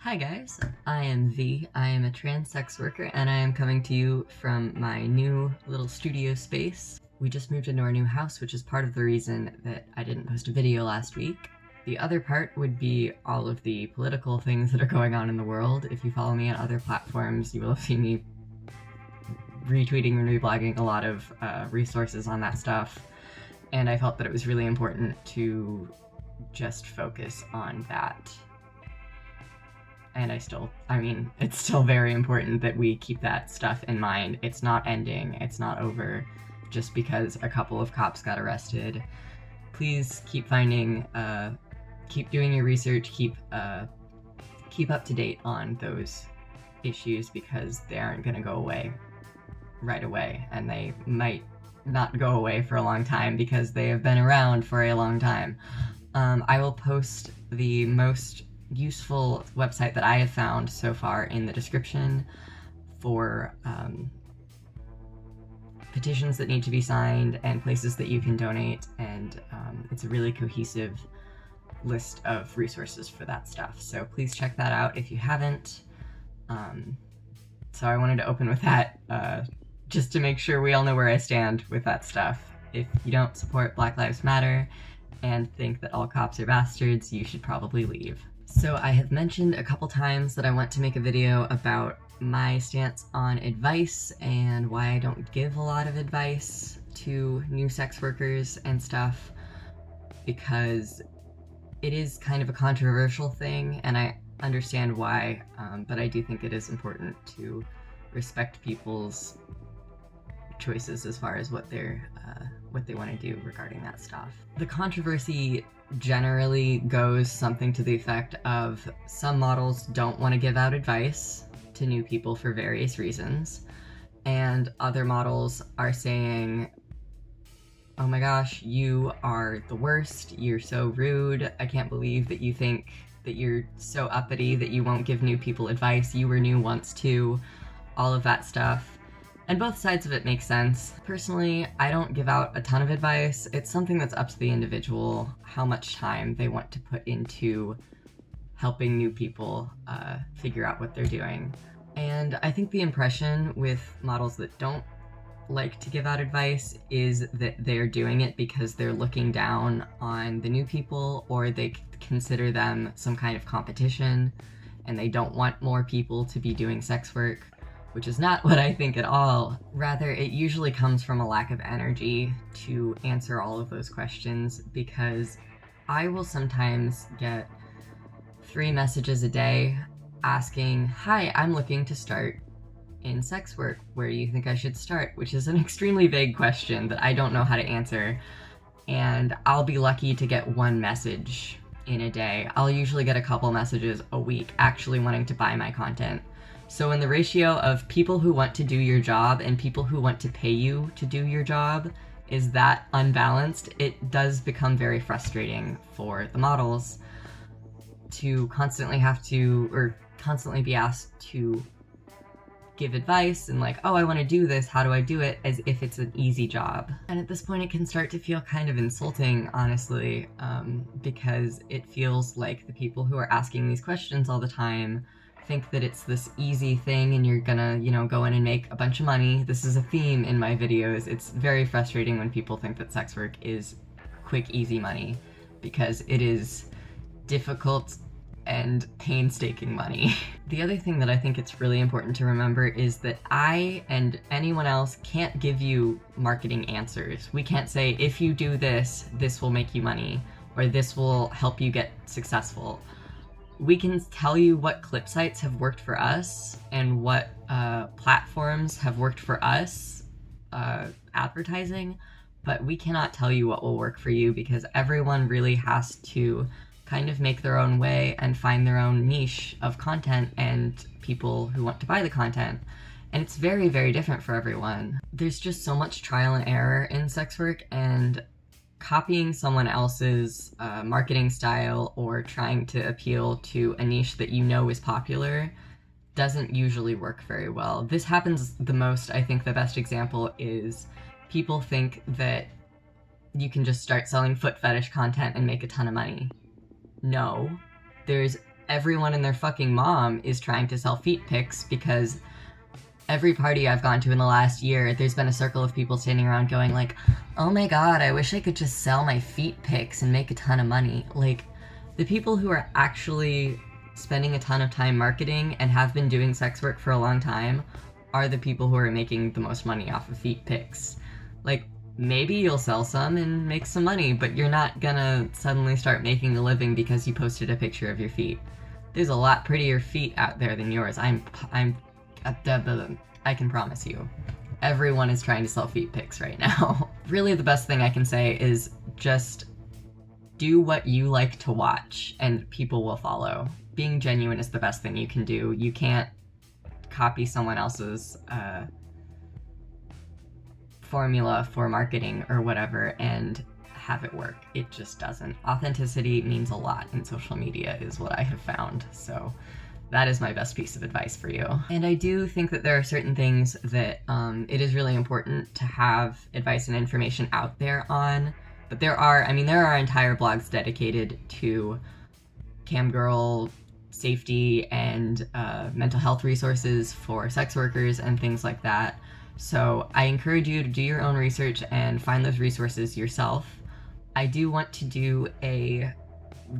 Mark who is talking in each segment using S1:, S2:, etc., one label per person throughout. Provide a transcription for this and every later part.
S1: Hi guys, I am V. I am a trans sex worker and I am coming to you from my new little studio space. We just moved into our new house, which is part of the reason that I didn't post a video last week. The other part would be all of the political things that are going on in the world. If you follow me on other platforms, you will have seen me retweeting and reblogging a lot of resources on that stuff. And I felt that it was really important to just focus on that. And it's still very important that we keep that stuff in mind. It's not ending, it's not over just because a couple of cops got arrested. Please keep keep doing your research, keep up to date on those issues because they aren't gonna go away right away, and they might not go away for a long time because they have been around for a long time. I will post the most useful website that I have found so far in the description for petitions that need to be signed and places that you can donate, and it's a really cohesive list of resources for that stuff, so please check that out if you haven't. So I wanted to open with that just to make sure we all know where I stand with that stuff. If you don't support Black Lives Matter and think that all cops are bastards, you should probably leave. So I have mentioned a couple times that I want to make a video about my stance on advice and why I don't give a lot of advice to new sex workers and stuff, because it is kind of a controversial thing and I understand why, but I do think it is important to respect people's choices as far as what they want to do regarding that stuff. The controversy generally goes something to the effect of some models don't want to give out advice to new people for various reasons, and other models are saying, oh my gosh, you are the worst, you're so rude, I can't believe that you think that you're so uppity that you won't give new people advice, you were new once too, all of that stuff. And both sides of it make sense. Personally, I don't give out a ton of advice. It's something that's up to the individual, how much time they want to put into helping new people figure out what they're doing. And I think the impression with models that don't like to give out advice is that they're doing it because they're looking down on the new people, or they consider them some kind of competition and they don't want more people to be doing sex work, which is not what I think at all. Rather, it usually comes from a lack of energy to answer all of those questions, because I will sometimes get 3 messages a day asking, hi, I'm looking to start in sex work. Where do you think I should start? Which is an extremely vague question that I don't know how to answer. And I'll be lucky to get 1 message in a day. I'll usually get a couple messages a week actually wanting to buy my content. So when the ratio of people who want to do your job and people who want to pay you to do your job is that unbalanced, it does become very frustrating for the models to constantly be asked to give advice and like, oh, I want to do this, how do I do it, as if it's an easy job. And at this point it can start to feel kind of insulting, honestly, because it feels like the people who are asking these questions all the time think that it's this easy thing and you're gonna, go in and make a bunch of money. This is a theme in my videos. It's very frustrating when people think that sex work is quick, easy money, because it is difficult and painstaking money. The other thing that I think it's really important to remember is that I and anyone else can't give you marketing answers. We can't say, if you do this, this will make you money, or this will help you get successful. We can tell you what clip sites have worked for us and what platforms have worked for us advertising, but we cannot tell you what will work for you, because everyone really has to kind of make their own way and find their own niche of content and people who want to buy the content. And it's very, very different for everyone. There's just so much trial and error in sex work, and copying someone else's marketing style or trying to appeal to a niche that you know is popular doesn't usually work very well. This happens the most. I think the best example is people think that you can just start selling foot fetish content and make a ton of money. No, there's everyone and their fucking mom is trying to sell feet pics, because every party I've gone to in the last year, there's been a circle of people standing around going like, oh my god, I wish I could just sell my feet pics and make a ton of money. Like, the people who are actually spending a ton of time marketing and have been doing sex work for a long time are the people who are making the most money off of feet pics. Like, maybe you'll sell some and make some money, but you're not gonna suddenly start making a living because you posted a picture of your feet. There's a lot prettier feet out there than yours. I can promise you. Everyone is trying to sell feet pics right now. Really, the best thing I can say is just do what you like to watch, and people will follow. Being genuine is the best thing you can do. You can't copy someone else's formula for marketing or whatever and have it work. It just doesn't. Authenticity means a lot in social media, is what I have found. So that is my best piece of advice for you. And I do think that there are certain things that it is really important to have advice and information out there on. But there are entire blogs dedicated to camgirl safety and mental health resources for sex workers and things like that. So I encourage you to do your own research and find those resources yourself. I do want to do a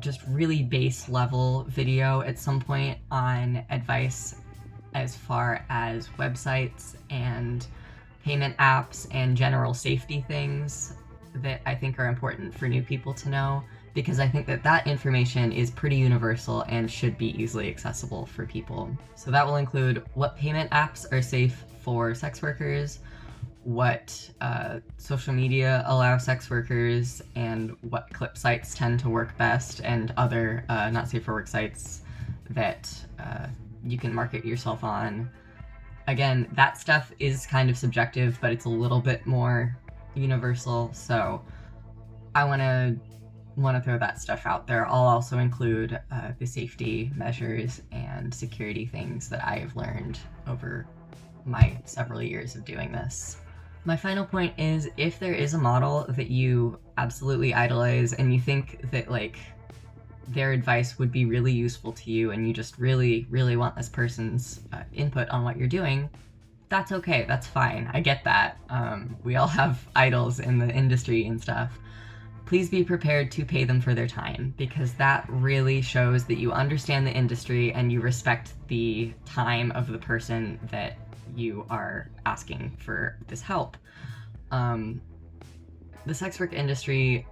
S1: just really base level video at some point on advice as far as websites and payment apps and general safety things that I think are important for new people to know, because I think that information is pretty universal and should be easily accessible for people. So that will include what payment apps are safe for sex workers, what social media allow sex workers, and what clip sites tend to work best, and other not safe for work sites that you can market yourself on. Again, that stuff is kind of subjective, but it's a little bit more universal, so I want to throw that stuff out there. I'll also include the safety measures and security things that I have learned over my several years of doing this. My final point is, if there is a model that you absolutely idolize and you think that like their advice would be really useful to you and you just really, really want this person's input on what you're doing, that's okay, that's fine. I get that. We all have idols in the industry and stuff. Please be prepared to pay them for their time, because that really shows that you understand the industry and you respect the time of the person that you are asking for this help. The sex work industry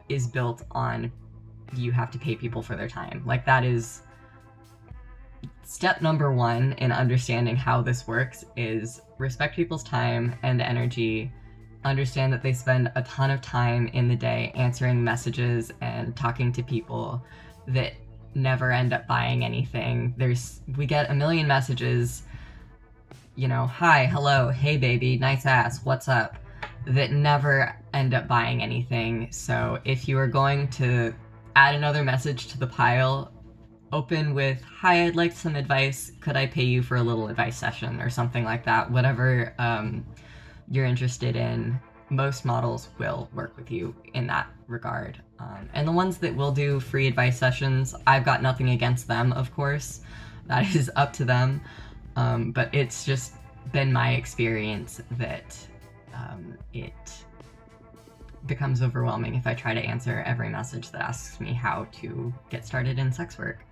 S1: is built on you have to pay people for their time. Like, that is step number one in understanding how this works, is respect people's time and energy. Understand that they spend a ton of time in the day answering messages and talking to people that never end up buying anything. We get a million messages, you know, hi, hello, hey baby, nice ass, what's up, that never end up buying anything. So if you are going to add another message to the pile, open with, hi, I'd like some advice, could I pay you for a little advice session, or something like that. Whatever you're interested in, most models will work with you in that regard. And the ones that will do free advice sessions, I've got nothing against them, of course. That is up to them. But it's just been my experience that it becomes overwhelming if I try to answer every message that asks me how to get started in sex work.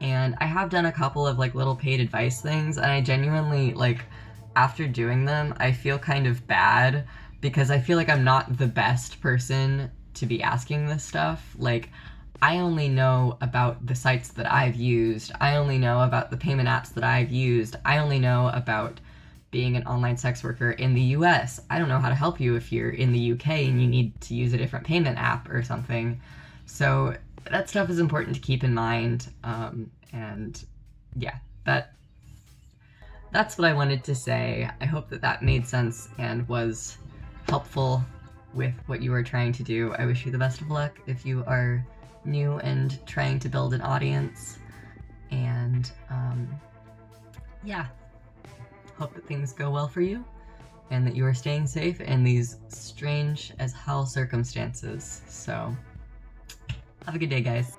S1: And I have done a couple of like little paid advice things, and I genuinely, like, after doing them, I feel kind of bad, because I feel like I'm not the best person to be asking this stuff. Like, I only know about the sites that I've used. I only know about the payment apps that I've used. I only know about being an online sex worker in the US. I don't know how to help you if you're in the UK and you need to use a different payment app or something. So that stuff is important to keep in mind. And yeah, that's what I wanted to say. I hope that made sense and was helpful with what you are trying to do. I wish you the best of luck if you are new and trying to build an audience. And yeah, hope that things go well for you and that you are staying safe in these strange as hell circumstances. So have a good day, guys.